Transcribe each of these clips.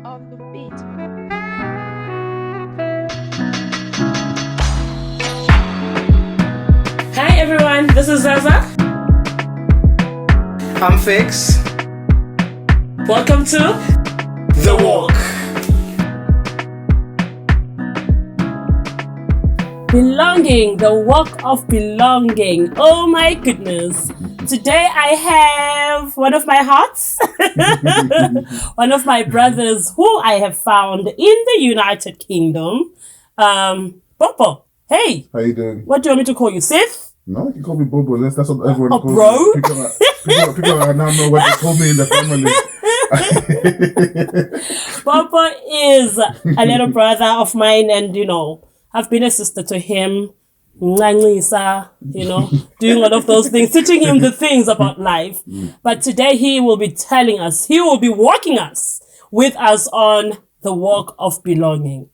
on the beat. Hi everyone, this is Zaza. I'm Fix. Welcome to The Walk. Belonging, the walk of belonging. Oh my goodness. Today I have one of my hearts, one of my brothers who I have found in the United Kingdom. Bobo, hey. How you doing? What do you want me to call you, Sith? No, you can call me Bobo. That's what everyone calls bro? me. People are now know what they call me in the family. Bobo is a little brother of mine, and I've been a sister to him. Doing all of those things, teaching him the things about life. But today he will be telling us, he will be walking us with us on the walk of belonging.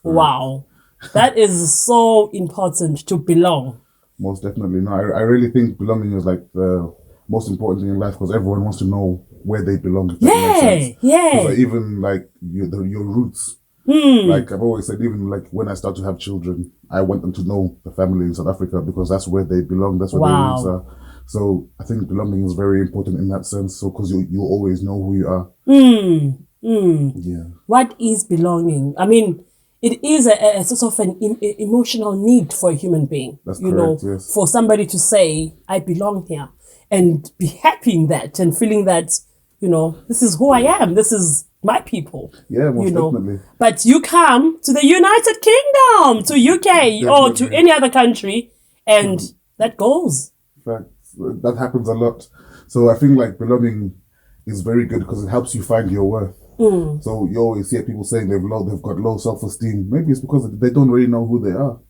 Wow. That is so important, to belong. Most definitely. No, I really think belonging is like the most important thing in life because everyone wants to know where they belong. If that makes sense. Yeah. Like, even like your roots. Like I've always said, even like when I start to have children, I want them to know the family in South Africa because that's where they belong. That's where their roots are. So I think belonging is very important in that sense. So because you always know who you are. Yeah. What is belonging? I mean, it is a sort of an emotional need for a human being. That's correct, yes. For somebody to say, I belong here, and be happy in that and feeling that, this is who I am. This is my people. Yeah, most definitely. But you come to the United Kingdom, to UK or to any other country, and that goes. In fact, that happens a lot. So I think like belonging is very good because it helps you find your worth. So you always hear people saying they've got low self-esteem. Maybe it's because they don't really know who they are.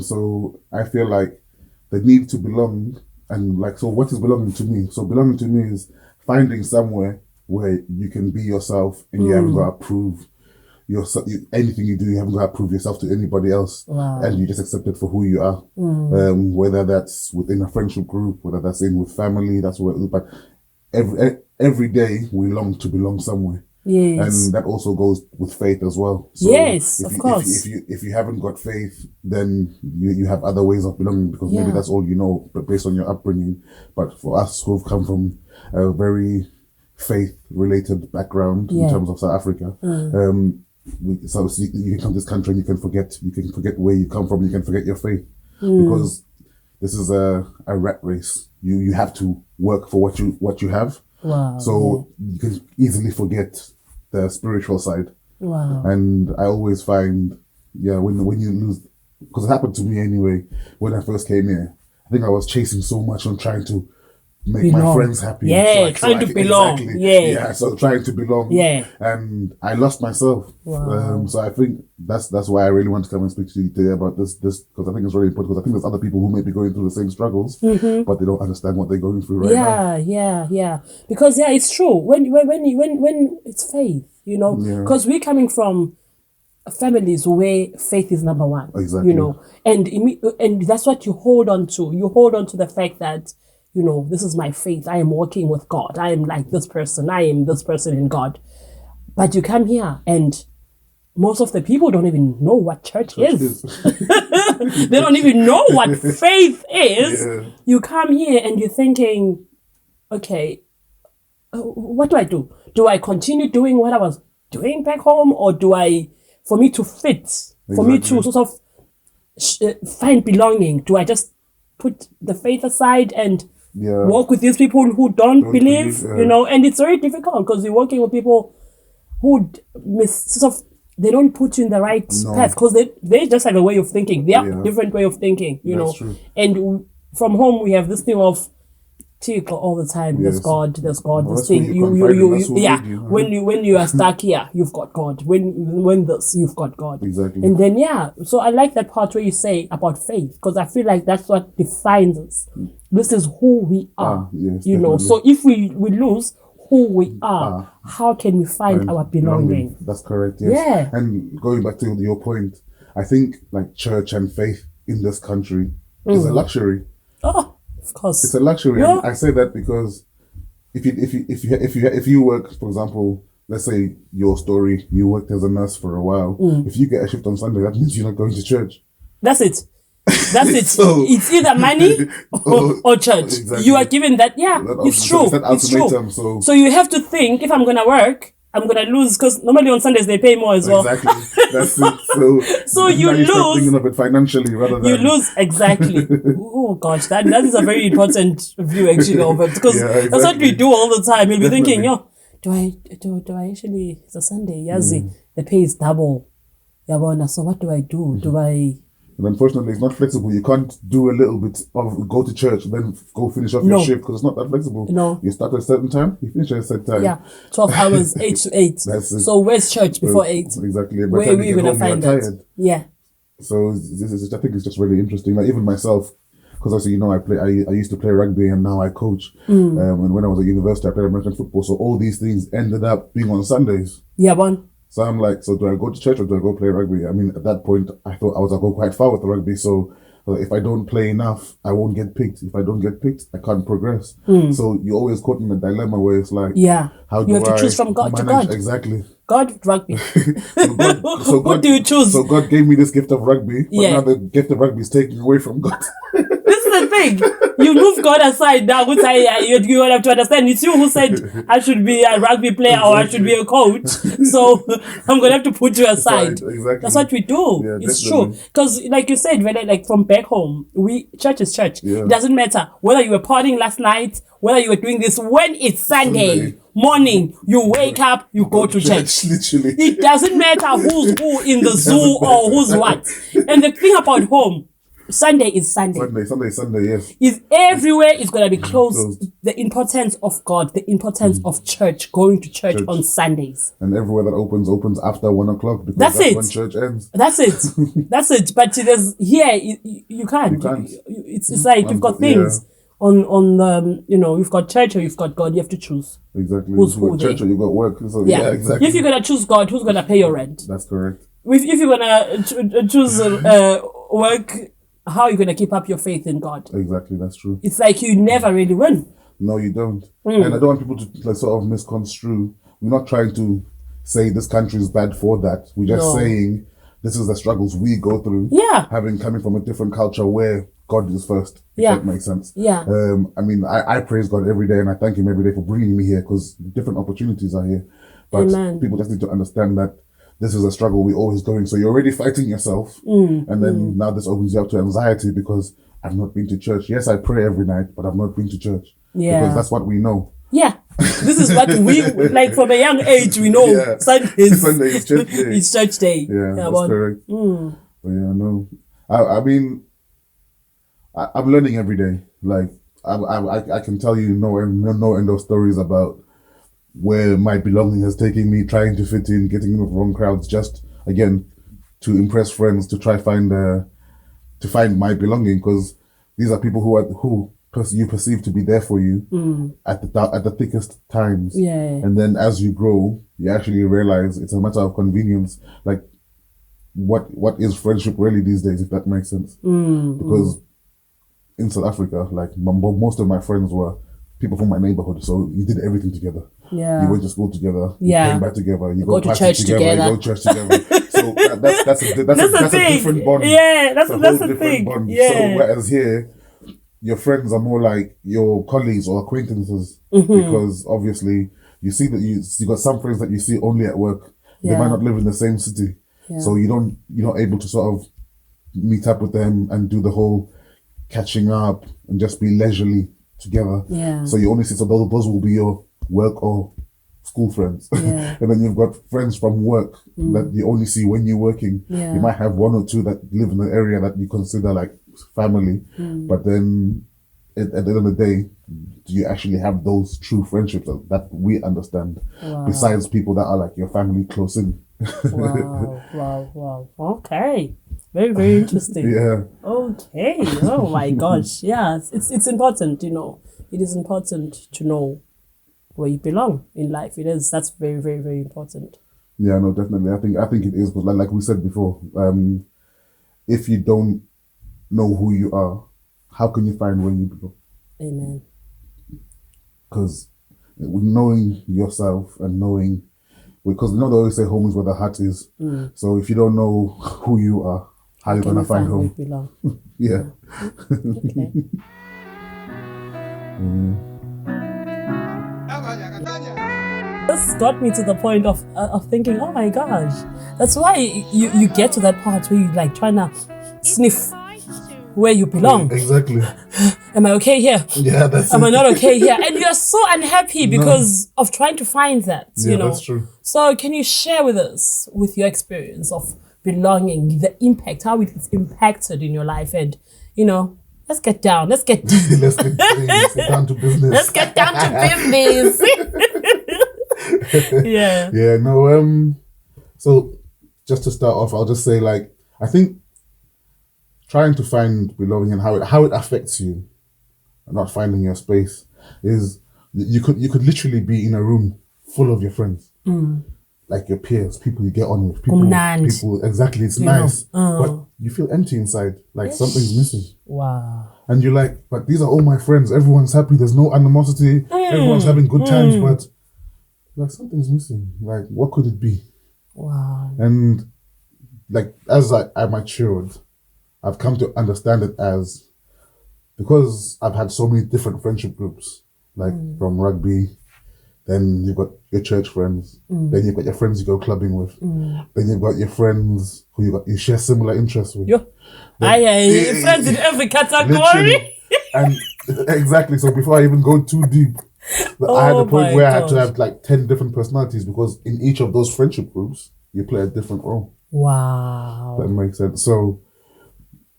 So I feel like the need to belong and like, so what is belonging to me? So belonging to me is finding somewhere where you can be yourself and you haven't got to prove yourself. Anything you do, you haven't got to prove yourself to anybody else. Wow. And you just accept it for who you are. Whether that's within a friendship group, whether that's in with family, that's where, but every day we long to belong somewhere. Yes. And that also goes with faith as well. So yes, of course. If you haven't got faith, then you have other ways of belonging because maybe that's all you know, but based on your upbringing. But for us who've come from a very faith-related background in terms of South Africa, so you can come to this country and you can forget where you come from, you can forget your faith because this is a rat race. You have to work for what you have. Wow. So you can easily forget the spiritual side. Wow. And I always find, when you lose, because it happened to me anyway, when I first came here, I think I was chasing so much on trying to make my friends happy. Yeah, trying to belong. Exactly. Yeah, so trying to belong. Yeah. And I lost myself. Wow. So I think that's why I really want to come and speak to you today about this because I think it's really important because I think there's other people who may be going through the same struggles, but they don't understand what they're going through right now. Yeah. Because it's true. When it's faith, because we're coming from families where faith is number one. Exactly. And that's what you hold on to. You hold on to the fact that this is my faith. I am walking with God. I am like this person. I am this person in God. But you come here and most of the people don't even know what church is. They don't even know what faith is. Yeah. You come here and you're thinking, okay, what do I do? Do I continue doing what I was doing back home? Or for me to fit, for me to sort of find belonging, do I just put the faith aside and walk with these people who don't believe, and it's very difficult because you're working with people who they don't put you in the right path because they just have a way of thinking. They have a different way of thinking, That's true. And from home we have this thing of all the time. There's God, this thing. When you are stuck here, you've got God. When this, you've got God. Exactly. And then so I like that part where you say about faith because I feel like that's what defines us. This is who we are. Yes, So if we lose who we are, how can we find our belonging? That's correct. Yes. Yeah. And going back to your point, I think like church and faith in this country is a luxury. Oh. Of course, it's a luxury. Yeah. I say that because if you work, for example, let's say your story, you worked as a nurse for a while. If you get a shift on Sunday, that means you're not going to church. That's it. That's it. So- It's either money or church. Exactly. You are given that. Yeah, That- it's true. it's that It's true. ultimatum, so- you have to think, if I'm going to work, I'm going to lose, because normally on Sundays they pay more as well. Exactly. That's it. So you now start lose. thinking of it financially rather than You lose, exactly. Oh gosh, that is a very important view actually of it, because Yeah, that's what we exactly. do all the time. You'll be thinking, Definitely. do I actually, it's a Sunday, yazi, the pay is double. Yabona, so what do I do? Do I... And unfortunately, it's not flexible. You can't do a little bit of go to church, then go finish off No. your shift because it's not that flexible. No. You start at a certain time, you finish at a certain time. Yeah, 12 hours, 8 to 8. That's it. So where's church before 8? Exactly. And by the Where time are you we get going to home, find you're that? tired. Yeah. So this is, I think it's just really interesting. Like even myself, because also I used to play rugby and now I coach. And when I was at university, I played American football. So all these things ended up being on Sundays. Yeah, one. So I'm like, so do I go to church or do I go play rugby? I mean, at that point, I thought I was going to go quite far with the rugby. So if I don't play enough, I won't get picked. If I don't get picked, I can't progress. So you're always caught in a dilemma where it's like, Yeah. how do You have to I choose from God to manage? God. Exactly. God, rugby. So What do you choose? So God gave me this gift of rugby, but Yeah. now the gift of rugby is taken away from God. This is the thing. You move God aside now. You have to understand. It's you who said I should be a rugby player or I should be a coach. So I'm gonna have to put you aside. Exactly. That's what we do. Yeah, it's definitely. true. Because, like you said, when like from back home, church is church. Yeah. It doesn't matter whether you were partying last night, whether you were doing this. When it's Sunday morning, you wake up, you go to church. Literally. It doesn't matter who's who in the zoo or who's what. And the thing about home, Sunday is Sunday. Sunday, yes. Is everywhere is going to be closed. Closed. The importance of God, the importance of church, going to church on Sundays. And everywhere that opens after 1 o'clock because That's that's it. when church ends. That's it. That's it. But there's here you can't. You can't. It's like you've got things on the you've got church or you've got God. You have to choose. Exactly. Who's You've who got church there? or you got work. So Yeah. exactly. If you're gonna choose God, who's gonna pay your rent? That's correct. If you're gonna choose work, how are you gonna keep up your faith in God? Exactly, that's true. It's like you never really win. No, you don't. And I don't want people to like sort of misconstrue. We're not trying to say this country is bad for that. We're just saying this is the struggles we go through. Yeah. Coming from a different culture where God is first. If Yeah. that makes sense. Yeah. I mean, I praise God every day and I thank Him every day for bringing me here because different opportunities are here. But Amen. people just need to understand that this is a struggle we're always going. So you're already fighting yourself. And then now this opens you up to anxiety because I've not been to church. Yes, I pray every night, but I've not been to church. Yeah. Because that's what we know. Yeah. This is what we like from a young age. We know Yeah. Sunday is church day. It's church day. Yeah, that's well, correct. But yeah, no. I mean, I'm learning every day. Like, I can tell you no end of stories about where my belonging has taken me, trying to fit in, getting in with wrong crowds, just again to impress friends, to try find my belonging, because these are people who you perceive to be there for you at the thickest times. Yeah. And then as you grow, you actually realize it's a matter of convenience. Like, what is friendship really these days, if that makes sense? Because in South Africa, like most of my friends were people from my neighborhood, so you did everything together. Yeah. You went to school together. Yeah. You came back together. You Go go to party church together. together. You go to church together. So that's a the thing. different bond. Yeah, that's It's a the whole different thing. bond. Yeah. So whereas here, your friends are more like your colleagues or acquaintances, Mm-hmm. because obviously you see that you got some friends that you see only at work. They Yeah. might not live in the same city, so you're not able to sort of meet up with them and do the whole catching up and just be leisurely together. Yeah. So you only see, so those will be your work or school friends. Yeah. And then you've got friends from work that you only see when you're working. Yeah. You might have one or two that live in the area that you consider like family. But then at the end of the day, do you actually have those true friendships that we understand? Wow. Besides people that are like your family close in. Wow. Okay. Very, very interesting. Yeah. Okay. Oh my gosh. Yeah. It's important, It is important to know where you belong in life. It is. That's very, very, very important. Yeah, no, definitely. I think it is, but like we said before, if you don't know who you are, how can you find where you belong? Amen. Because knowing yourself and knowing because they always say home is where the heart is. So if you don't know who you are, how are you going to find home? where you belong? Yeah. Okay. This got me to the point of thinking, oh my gosh, that's why you get to that part where you like trying to sniff where you belong. Exactly. Am I okay here? Yeah, that's Am I not okay here? And you're so unhappy because of trying to find that, you know. That's true. So can you share with us, with your experience of belonging, the impact, how it's impacted in your life, and, you know, let's get down. Let's get deep. Let's get down to business. Let's get down to business. Yeah. Yeah, no, so just to start off, I'll just say, like, I think trying to find belonging and how it affects you, not finding your space, is you could literally be in a room full of your friends. Like your peers, people you get on with, people exactly, it's nice. But you feel empty inside, like something's missing. Wow. And you're like, but these are all my friends, everyone's happy, there's no animosity, everyone's having good times, but like something's missing. Like, what could it be? Wow. And like, as I matured, I've come to understand it as, because I've had so many different friendship groups, like from rugby, then you've got your church friends, then you've got your friends you go clubbing with, then you've got your friends who you share similar interests with. Friends in every category. Literally. And exactly, so before I even go too deep, I had a point where I had to have like 10 different personalities, because in each of those friendship groups, you play a different role. Wow. That makes sense. So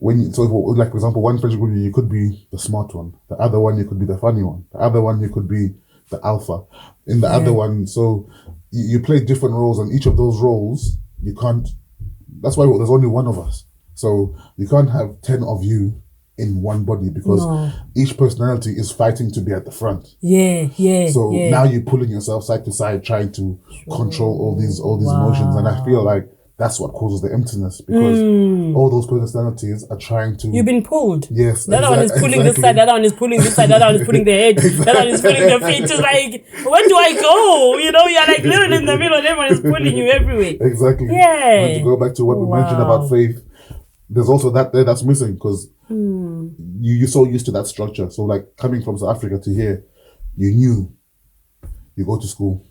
like, for example, one friendship group, you could be the smart one. The other one, you could be the funny one. The other one, you could be the alpha. In the other one, so you play different roles, and each of those roles, you can't, that's why there's only one of us. So you can't have 10 of you in one body, because each personality is fighting to be at the front. So now you're pulling yourself side to side, trying to control all these emotions, and I feel like that's what causes the emptiness, because all those personalities are trying to... You've been pulled. Yes. The other one is pulling this side, the other one is pulling this side, the other one is pulling the head, the other one is pulling the feet. Just like, where do I go? You know, you're like literally in the middle and everyone is pulling you everywhere. Exactly. Yeah. And to go back to what we mentioned about faith, there's also that there that's missing, because you're so used to that structure. So like coming from South Africa to here, you go to school,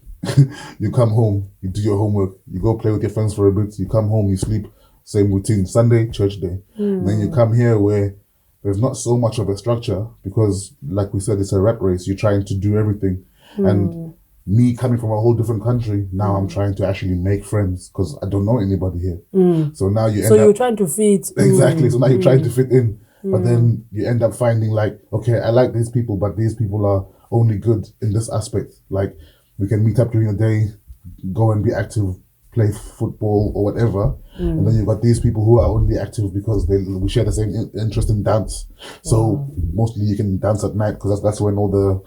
you come home, you do your homework, you go play with your friends for a bit, you come home, you sleep, same routine, Sunday, church day. And then you come here where there's not so much of a structure, because like we said, it's a rat race, you're trying to do everything. And me coming from a whole different country, now I'm trying to actually make friends, because I don't know anybody here. So now you're trying to fit. Exactly, so now you're trying to fit in. But then you end up finding like, okay, I like these people, but these people are only good in this aspect. Like, we can meet up during the day, go and be active, play football or whatever. And then you've got these people who are only active because we share the same interest in dance. So mostly you can dance at night, because that's when all the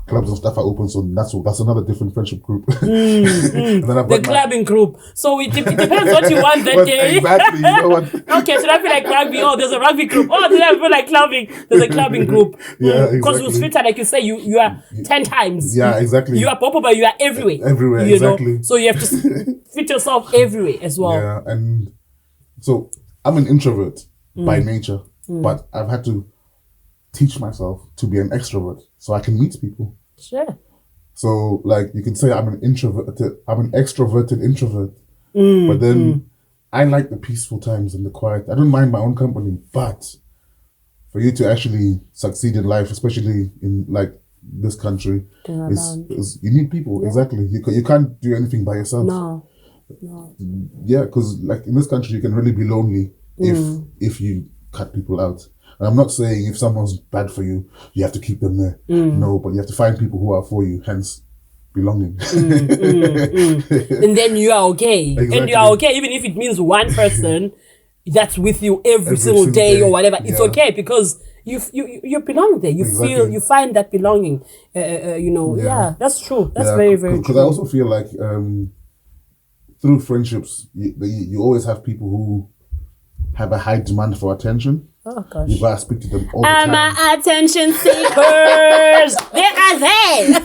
clubs and stuff are open. So that's another different friendship group. And then I've got the clubbing group. So it depends what you want that day. Exactly, you know what? Okay, should I feel like rugby? Oh, there's a rugby group. Oh, did I feel like clubbing? There's a clubbing group. Yeah, Because exactly. with Twitter, like you say, you are 10 times. Yeah, exactly. You are popular, but you are everywhere. Everywhere, you exactly. know? So you have to fit yourself everywhere as well. Yeah, and so I'm an introvert by nature, but I've had to teach myself to be an extrovert so I can meet people. Sure. So, like, you could say I'm an extroverted introvert, but then I like the peaceful times and the quiet. I don't mind my own company, but for you to actually succeed in life, especially in like this country, is you need people. Yeah. Exactly. You can't do anything by yourself. No. Yeah, because like in this country, you can really be lonely if you cut people out. And I'm not saying if someone's bad for you, you have to keep them there. No, but you have to find people who are for you, hence belonging. And then you are okay. Exactly. And you are okay, even if it means one person that's with you every single day or whatever. It's okay, because you belong there. You feel, you find that belonging. That's true. That's very, very true. Because I also feel like through friendships, you always have people who have a high demand for attention. Oh gosh. You gotta speak to them all the time. My attention seekers. They are there.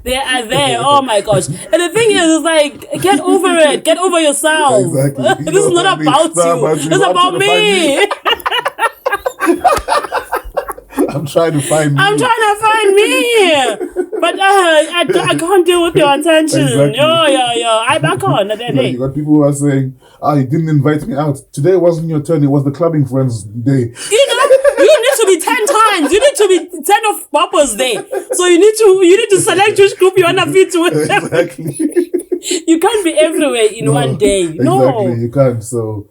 They are there. Oh my gosh. And the thing is, it's like, get over it. Get over yourself. Exactly. This is not about you. It's about me. I'm trying to find me. But I can't deal with your attention. Exactly. I back on. You got people who are saying, you didn't invite me out. Today wasn't your turn. It was the clubbing friends day. You need to be 10 times. You need to be 10 of Papa's day. So you need to select which group you want to fit with. Exactly. You can't be everywhere in one day. No. Exactly, you can't. So,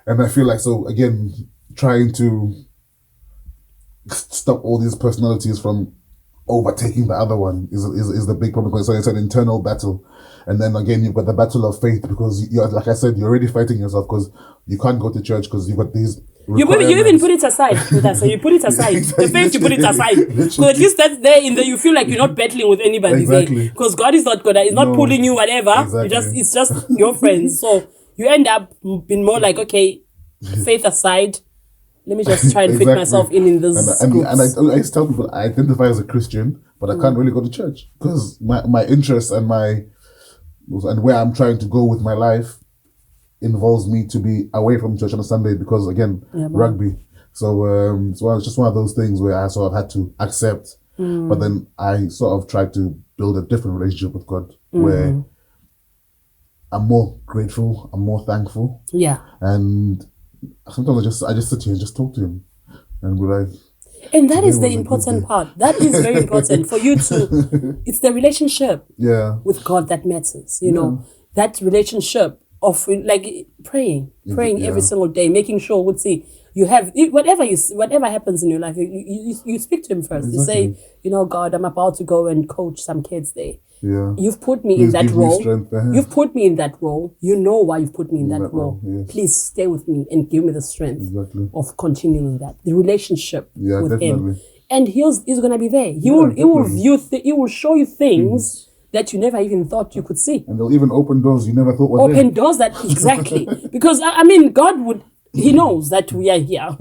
and I feel like, so again, trying to stop all these personalities from overtaking the other one is the big problem, because it's an internal battle. And then again, you've got the battle of faith, because you're, like I said, you're already fighting yourself because you can't go to church because you've got these. You even put it aside with us. So you put it aside. The faith, you put it aside. So at least that's there in there. You feel like you're not battling with anybody there, because God is not gonna. He's not pulling you whatever. Exactly. It's just your friends. So you end up being more like, okay, faith aside. Let me just try and fit myself in this. And I used to tell people I identify as a Christian, but I can't really go to church because my interests and where I'm trying to go with my life involves me to be away from church on a Sunday because, again, rugby. So it's just one of those things where I sort of had to accept. But then I sort of tried to build a different relationship with God where I'm more grateful, I'm more thankful. Yeah. And sometimes I just sit here and just talk to him and be like. And that is the important part. That is very important for you to. It's the relationship with God that matters. You know, that relationship of like praying every single day, making sure you have whatever happens in your life, you speak to him first. Exactly. You say, God, I'm about to go and coach some kids there. Yeah. You've put me in that role. You've put me in that role. You know why you've put me in that role. Yes. Please stay with me and give me the strength of continuing that. The relationship with him. And he's going to be there. He will show you things that you never even thought you could see. And they'll even open doors you never thought were there. Open doors that, exactly. Because, God he knows that we are here.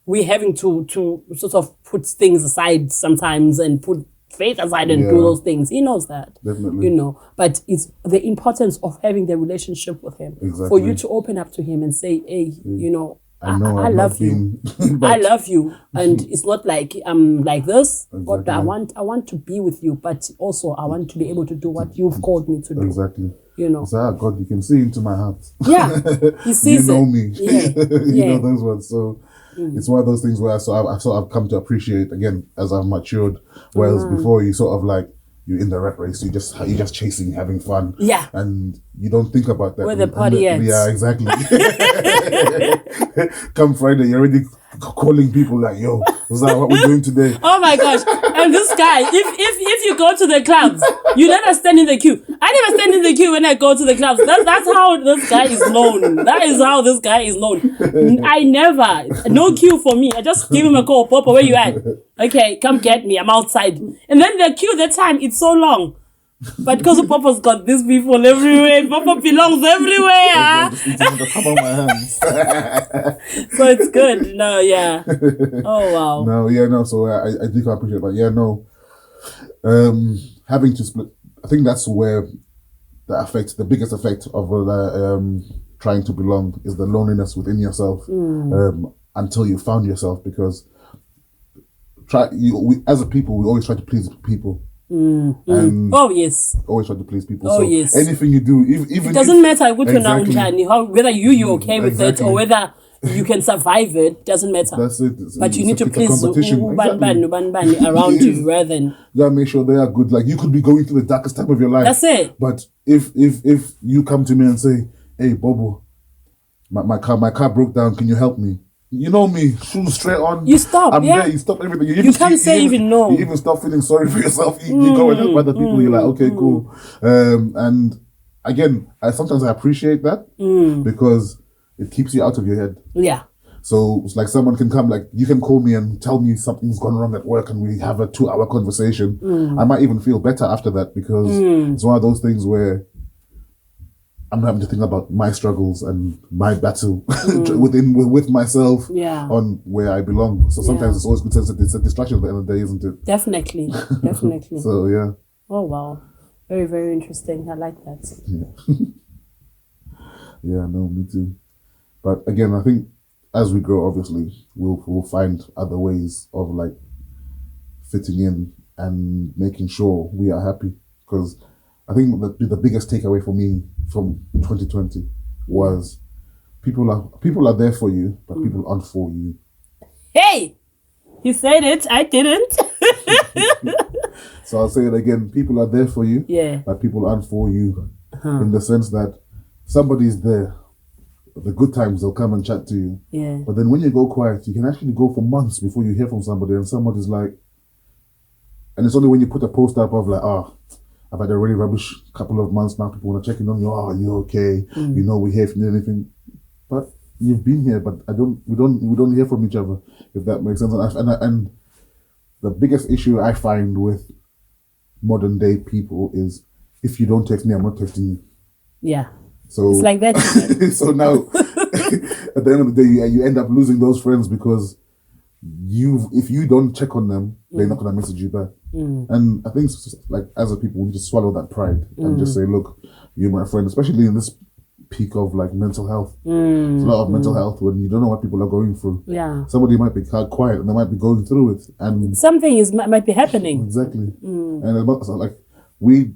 We're having to sort of put things aside sometimes and put faith aside and do those things. He knows that. Definitely. But it's the importance of having the relationship with him. Exactly. For you to open up to him and say, hey, I love you. I love you. And it's not like I'm like this, but I want to be with you, but also I want to be able to do what you've called me to do. Exactly. So, God, you can see into my heart. Yeah. He sees you know me. Yeah. You know those words. So it's one of those things where I've sort of come to appreciate again as I've matured. Whereas before you sort of like you're in the rat race, you're just chasing, having fun. Yeah. And you don't think about that. Where the party ends. Yeah, exactly. Come Friday, you're already calling people like, yo, is that what we're doing today? Oh my gosh. And this guy, if you go to the clubs, you never stand in the queue. I never stand in the queue when I go to the clubs. That's how this guy is known. That is how this guy is known. I never, no queue for me. I just give him a call. Papa, where you at? Okay, come get me. I'm outside. And then the queue, that time, it's so long. But because Papa's got these people everywhere, Papa belongs everywhere. So it's good. No, yeah. Oh, wow. No. So I do appreciate it. But having to split, I think that's where the biggest effect of trying to belong is the loneliness within yourself until you found yourself. Because as a people, we always try to please people. And always try to please people. Anything you do, even it doesn't matter whether you're okay with it or whether you can survive it, doesn't matter. That's it. But you need to please around you rather than you gotta make sure they are good. Like you could be going through the darkest time of your life. That's it. But if you come to me and say, hey Bobo, my car broke down, can you help me? You know me, shoes straight on. You stop, I'm there, you stop everything. You can't say even no. You even stop feeling sorry for yourself. You go and help other people. You're like, okay, cool. And again, sometimes I appreciate that because it keeps you out of your head. Yeah. So it's like someone can come, like you can call me and tell me something's gone wrong at work and we have a 2-hour conversation. I might even feel better after that because it's one of those things where I'm not having to think about my struggles and my battle with myself on where I belong. So sometimes it's always good to it's a distraction at the end of the day, isn't it? Definitely. So Oh, wow. Very, very interesting. I like that. Yeah, no, me too. But again, I think as we grow, obviously, we'll find other ways of like fitting in and making sure we are happy. Because I think the biggest takeaway for me from 2020 was people are there for you, but people aren't for you. Hey! You said it. I didn't. So I'll say it again. People are there for you, Yeah. but people aren't for you. In the sense that somebody's there. The good times, they'll come and chat to you. Yeah. But then when you go quiet, you can actually go for months before you hear from somebody, and somebody's like, and it's only when you put a post up of like, I've had a really rubbish couple of months now. People want to check in on you. Are you okay? You know, we hear if you need anything. But you've been here, but we don't hear from each other, if that makes sense. And the biggest issue I find with modern day people is, if you don't text me, I'm not texting you. Yeah. So It's like that. so now at the end of the day, you end up losing those friends because if you don't check on them, they're not gonna message you back. And I think like as a people, we need to swallow that pride and just say, look, you're my friend, especially in this peak of like mental health. There's a lot of mental health when you don't know what people are going through. Yeah. Somebody might be quiet and they might be going through it, and Something might be happening. exactly. And it's like we've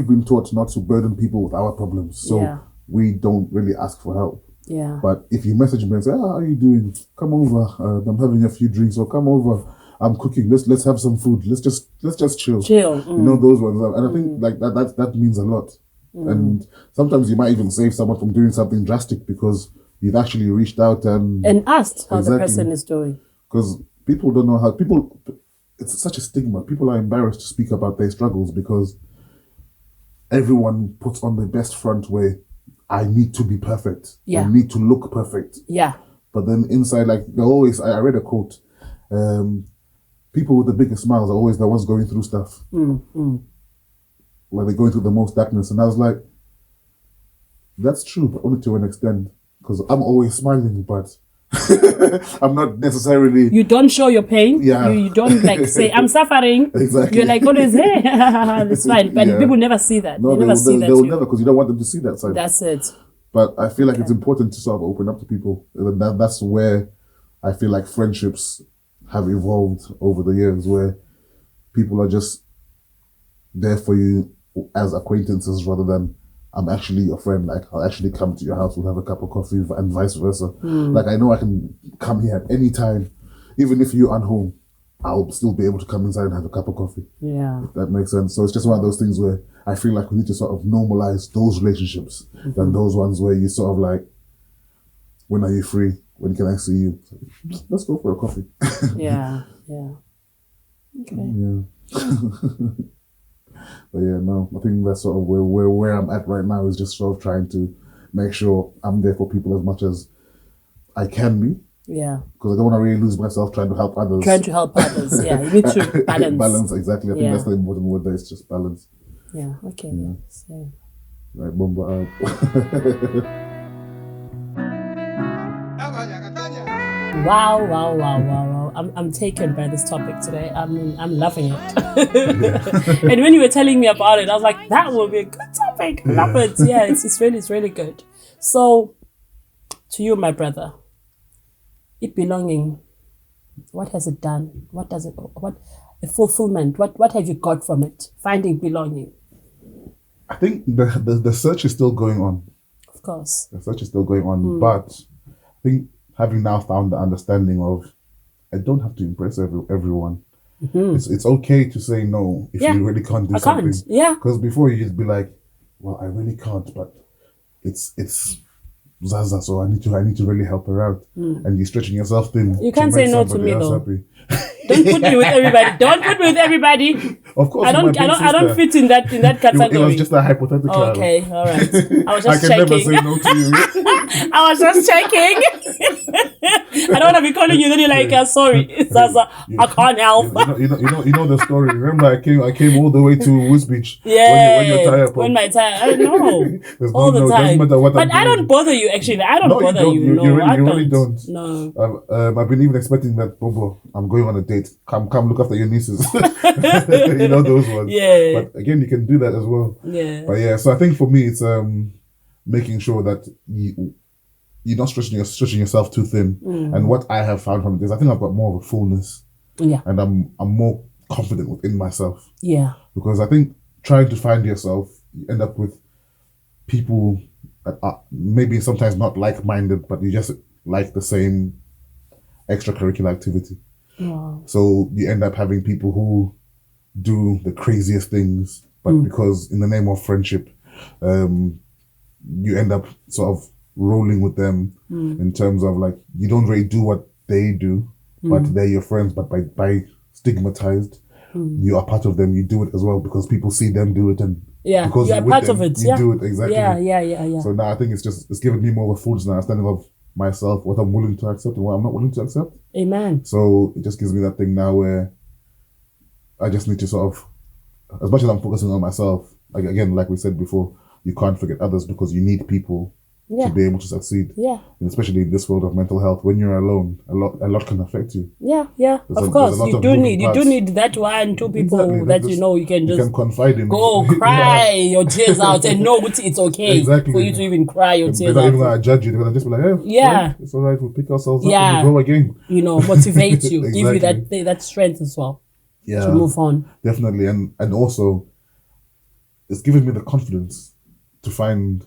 been taught not to burden people with our problems, so we don't really ask for help. Yeah. But if you message me and say, how are you doing? Come over. I'm having a few drinks, or come over. I'm cooking. Let's have some food. Let's just chill. Chill. You know, those ones. And I think like that means a lot. And sometimes you might even save someone from doing something drastic because you've actually reached out and asked how the Exactly. person is doing. Because people don't know how it's such a stigma. People are embarrassed to speak about their struggles because everyone puts on their best front where I need to be perfect. Yeah. I need to look perfect. Yeah. But then inside, like they always, I read a quote. People with the biggest smiles are always the ones going through stuff. Where they're going through the most darkness. And I was like, that's true, but only to an extent. Because I'm always smiling, but I'm not necessarily. You don't show your pain. Yeah. You don't like say, I'm suffering. Exactly. You're like, always, hey, it's fine. But people never see that. No, they never see that. They will never, because you don't want them to see that side. That's it. But I feel like it's important to sort of open up to people. And that's where I feel like friendships have evolved over the years, where people are just there for you as acquaintances rather than I'm actually your friend. Like, I'll actually come to your house, we'll have a cup of coffee, and vice versa. Like, I know I can come here at any time, even if you're at home, I'll still be able to come inside and have a cup of coffee. Yeah. If that makes sense. So it's just one of those things where I feel like we need to sort of normalize those relationships than those ones where you sort of like, when are you free? When can I see you? Let's go for a coffee. Yeah. Okay. Yeah. But yeah, no, I think that's sort of where I'm at right now, is just sort of trying to make sure I'm there for people as much as I can be. Yeah. Because I don't want to really lose myself trying to help others. Trying to help others. Yeah. You need to balance. Balance, exactly. I think Yeah. that's the important word there. It's just balance. Yeah. Okay. So. Right, Bumba out. Wow. I'm taken by this topic today. I'm loving it. And when you were telling me about it, I was like, that will be a good topic. I love it. Yeah, it's really good. So, to you, my brother, it belonging, what has it done? What a fulfillment, what have you got from it? Finding belonging. I think the search is still going on. Of course. The search is still going on, but I think having now found the understanding of, I don't have to impress everyone. It's okay to say no if you really can't do something. Yeah. Because before you just be like, well, I really can't, but it's Zaza, so I need to really help her out. And you're stretching yourself thin. You can't make say no to somebody me else though. happy. Don't put me with everybody. Don't put me with everybody. Of course, I don't fit in that category. It was just a hypothetical. Okay, all right. I was I just can checking. never say no to you. I was just checking. I don't want to be calling you. Then you're like, sorry, Zaza, I can't help. You know the story. Remember, I came all the way to Woods Beach. Yeah. When your tire popped. When my tire, I know. There's All the time. Doesn't matter what But I'm I doing. don't bother you. Actually, I don't No, you bother don't. you. You No, I really don't. No. I've been even expecting that, Bobo, I'm going on a date. mate, come look after your nieces. You know those ones. Yeah. But again, you can do that as well. Yeah. But yeah, so I think for me, it's making sure that you're not stretching yourself too thin. And what I have found from this, I think I've got more of a fullness. Yeah. And I'm more confident within myself. Yeah. Because I think trying to find yourself, you end up with people that are maybe sometimes not like-minded, but you just like the same extracurricular activity. Wow. So you end up having people who do the craziest things, but because in the name of friendship, you end up sort of rolling with them in terms of like, you don't really do what they do, but they're your friends, but by stigmatized, you are part of them, you do it as well because people see them do it, and because you're with part them, of it. you do it exactly. Yeah. So now I think it's given me more of a full understanding of myself, what I'm willing to accept and what I'm not willing to accept. Amen. So it just gives me that thing now where I just need to sort of, as much as I'm focusing on myself, like again, like we said before, you can't forget others because you need people to be able to succeed. Yeah. And especially in this world of mental health, when you're alone, a lot can affect you. Yeah. Of there's course, a lot you of do moving need parts. that 1, 2 people Exactly. that you can you just can confide in. go cry your tears out and know it's okay Exactly. for you to even cry your They're tears not out. even gonna judge you. They're gonna just be like, Yeah. it's all right. We'll pick ourselves up Yeah. and we go again. Motivate you, give you Exactly. that strength as well Yeah, to move on. definitely, and also, it's given me the confidence to find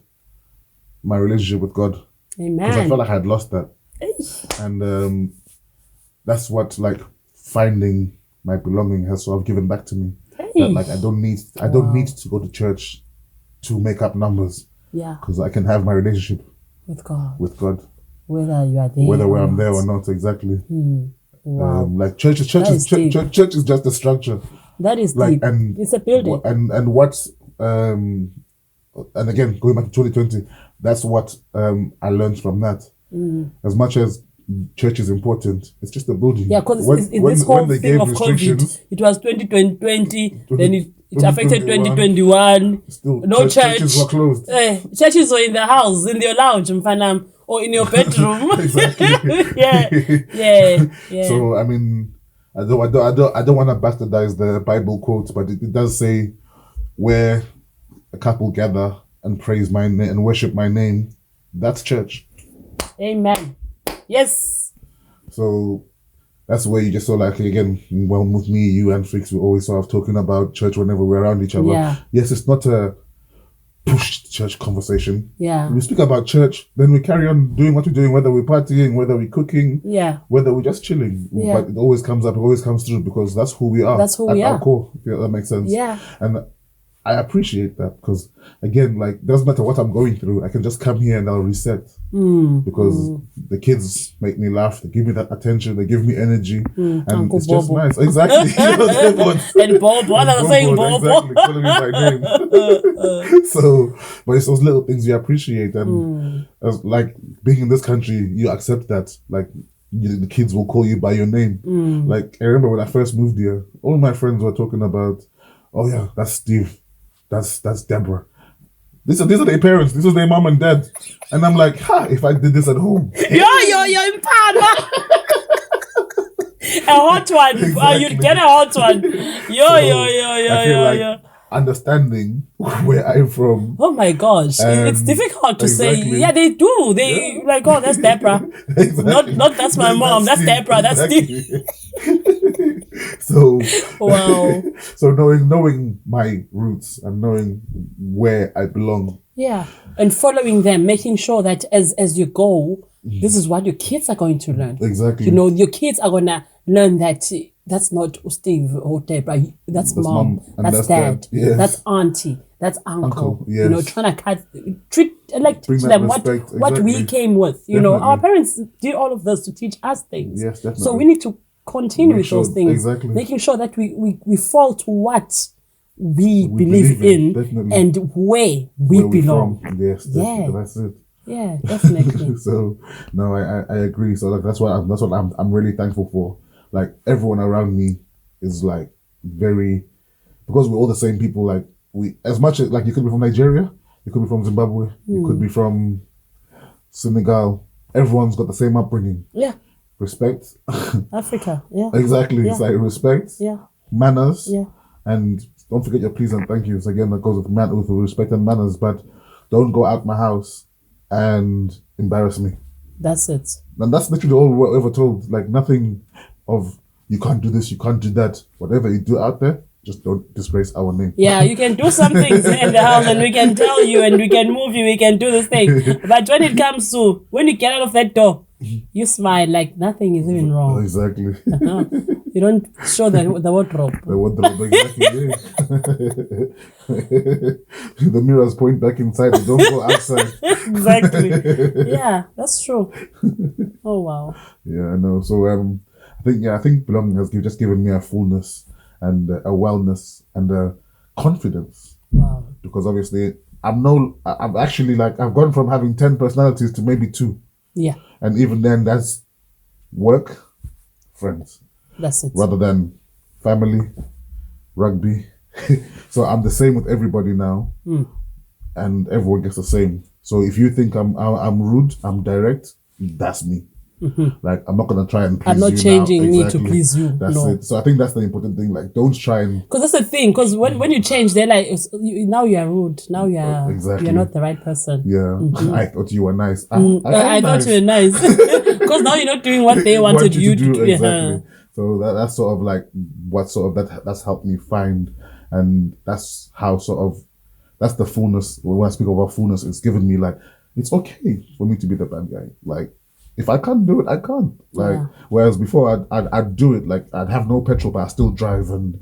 my relationship with God. Because I Amen. felt like I had lost that. And that's what like finding my belonging has sort of given back to me. That like I don't need to go to church to make up numbers. Yeah. Because I can have my relationship With God. Whether you are there. I'm there or not, exactly. Wow. Like church is just a structure. That is Like deep. and It's a building. And what and again going back to 2020, that's what I learned from that. As much as church is important, it's just a building. Yeah, because this whole thing of COVID, it was 2020, then it affected 2021. Still, No church. Churches were closed. Churches were in the house, in your lounge, mfanam, or in your bedroom. Exactly. yeah. So I mean, I don't want to bastardize the Bible quote, but it does say, where a couple gather and praise my name and worship my name, that's church. Amen. Yes. So that's where you just saw, like, again, well, with me, you and Fix, we always sort of talking about church whenever we're around each other. Yeah. Yes, it's not a pushed church conversation. Yeah. We speak about church, then we carry on doing what we're doing, whether we're partying, whether we're cooking, whether we're just chilling. Yeah. But it always comes up, it always comes through because that's who we are. That's who we at are. Our core, if that makes sense. Yeah. And I appreciate that because, again, like, doesn't matter what I'm going through, I can just come here and I'll reset because the kids make me laugh, they give me that attention, they give me energy, and Uncle it's just Bobo. nice. Exactly. And Bobo, I was saying Bobo. Exactly, calling me by name. So, but it's those little things you appreciate, and as, like, being in this country, you accept that, like, the kids will call you by your name. Like, I remember when I first moved here, all my friends were talking about, oh yeah, that's Steve. That's Deborah. These are their parents. This is their mom and dad. And I'm like, if I did this at home. You're in Parma. A hot one. Exactly. You'd get a hot one. I feel like understanding where I'm from. Oh my gosh. It's difficult to say. Yeah, they do. They like, oh, that's Deborah. Exactly. Not that's my mom. That's Deborah. That's Steve. So wow. So knowing my roots and knowing where I belong. Yeah. And following them, making sure that as you go, this is what your kids are going to learn. Exactly. Your kids are gonna learn that that's not Steve or Deborah. That's mom. That's dad. Yes. That's auntie. That's uncle. Yes. Trying to treat Bring them respect, what we came with. Our parents did all of this to teach us things. Yes, definitely. So we need to continue with those things. Exactly. Making sure that we fall to what we believe in definitely. And where we belong. Yes, that's it. Yeah, definitely. So no, I agree. So like that's what I'm really thankful for. Like everyone around me is like very, because we're all the same people. Like we, as much as like you could be from Nigeria, you could be from Zimbabwe, you could be from Senegal. Everyone's got the same upbringing. Yeah. respect. Africa, yeah. Exactly. Yeah. It's like respect, Yeah. manners, Yeah. and don't forget your please and thank yous. Again, that goes with respect and manners. But don't go out my house and embarrass me. That's it. And that's literally all we're ever told. Like nothing of you can't do this, you can't do that. Whatever you do out there, just don't disgrace our name. Yeah, you can do some things in the house and we can tell you and we can move you, we can do this thing. But when it comes to, when you get out of that door, you smile like nothing is even wrong. Exactly. You don't show the wardrobe. The wardrobe, exactly. Yeah. The mirrors point back inside. Don't go outside. Exactly. Yeah, that's true. Oh wow. Yeah, I know. So I think belonging has just given me a fullness and a wellness and a confidence. Wow. Because obviously I've gone from having 10 personalities to maybe 2. Yeah, And even then that's work, friends, that's it. rather than family, rugby. So I'm the same with everybody now. And everyone gets the same. So if you think I'm rude, I'm direct, that's me. Like I'm not gonna try and please I'm not you changing now. me Exactly. to please you. That's No. it. So I think that's the important thing. Like don't try and Because that's the thing. Because when you change, they're like, now you are rude. Now you are Exactly. you're not the right person. I thought you were nice. I thought you were nice. Because now you're not doing what they wanted you to do. Exactly. So that's sort of like what sort of that's helped me find, and that's how that's the fullness. When I speak about fullness, it's given me like it's okay for me to be the bad guy. Like if I can't do it, I can't. Like whereas before I'd do it. Like I'd have no petrol, but I still drive and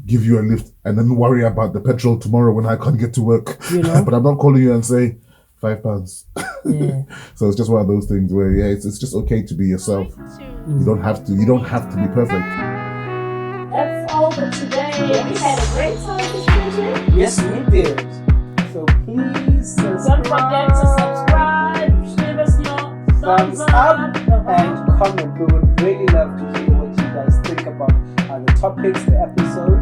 give you a lift, and then worry about the petrol tomorrow when I can't get to work. You know? But I'm not calling you and say £5. Yeah. So it's just one of those things where it's just okay to be yourself. You don't have to be perfect. That's all for today. We had a great time discussing. Yes, we did. So please Don't forget to subscribe, give us your thumbs up and comment. We would really love to hear what you guys think about the topics, the episodes.